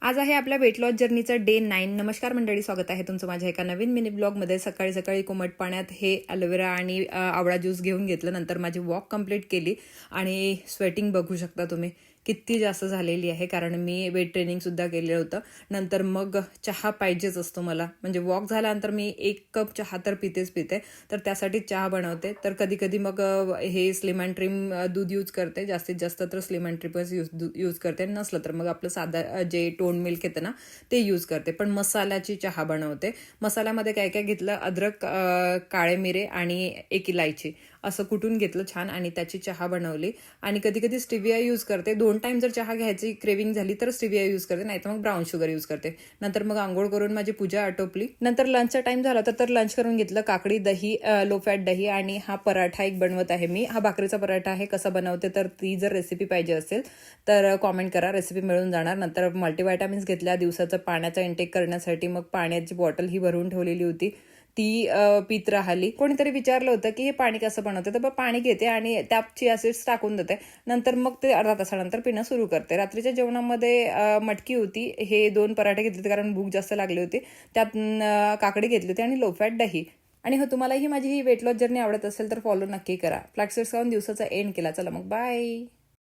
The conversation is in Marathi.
आज आहे आपल्या वेट लॉस जर्नीचं डे 9. नमस्कार मंडळी, स्वागत आहे तुमचं माझ्या एका नवीन मिनी ब्लॉगमध्ये. सकाळी सकाळी कोमट पाण्यात हे ॲलोवेरा आणि आवळा ज्यूस घेऊन घेतलं. नंतर माझी वॉक कंप्लीट केली आणि स्वेटिंग बघू शकता तुम्ही किती जास्त झालेली आहे, कारण मी वेट ट्रेनिंगसुद्धा केलेलं होतं. नंतर मग चहा पाहिजेच असतो मला, म्हणजे वॉक झाल्यानंतर मी 1 कप चहा तर पिते. तर त्यासाठी चहा बनवते. तर कधी कधी मग हे स्लिम अँड ट्रिम दूध यूज करते. जास्तीत जास्त तर स्लिम अँड ट्रिमच यूज करते. नसलं तर मग आपलं साधं जे टोन मिल्क येतं ना ते यूज करते. पण मसाल्याची चहा बनवते. मसाल्यामध्ये काय काय घेतलं, अद्रक, काळे मिरे आणि 1 इलायची असं कुटून घेतलं छान आणि त्याची चहा बनवली. आणि कधी कधी स्टिविया यूज करते. 2 टाइम जर चहा घ्यायची क्रेविंग झाली तर स्टिविया यूज करते, नाही तर मग ब्राऊन शुगर यूज करते. नंतर मग आंघोळ करून माझी पूजा आटोपली. नंतर लंचचा टाइम झाला तर लंच करून घेतलं. काकडी, दही, लो फॅट दही आणि हा पराठा एक बनवत आहे मी. हा भाकरीचा पराठा आहे. कसा बनवते तर ती जर रेसिपी पाहिजे असेल तर कॉमेंट करा, रेसिपी मिळून जाणार. नंतर मल्टीव्हिटॅमिन्स घेतल्या दिवसाचं पाण्याचा इंटेक करण्यासाठी. मग पाण्याची बॉटल ही भरून ठेवलेली होती, ती पीत राहिली. कोणीतरी विचारलं होतं की हे पाणी कसं बनवते, तर मग पाणी घेते आणि त्यात चिया सीड्स टाकून देते. नंतर मग ते अर्धा तासानंतर पिणं सुरू करते. रात्रीच्या जेवणामध्ये मटकी होती. हे 2 पराठे घेतले होते कारण भूक जास्त लागली होती. त्यात काकडी घेतली होती आणि लो फॅट दही. आणि हो, तुम्हालाही माझी ही वेट लॉस जर्नी आवडत असेल तर फॉलो नक्की करा. फ्लॅक्स सीड्स खाऊन दिवसाचा एंड केला. चला मग बाय.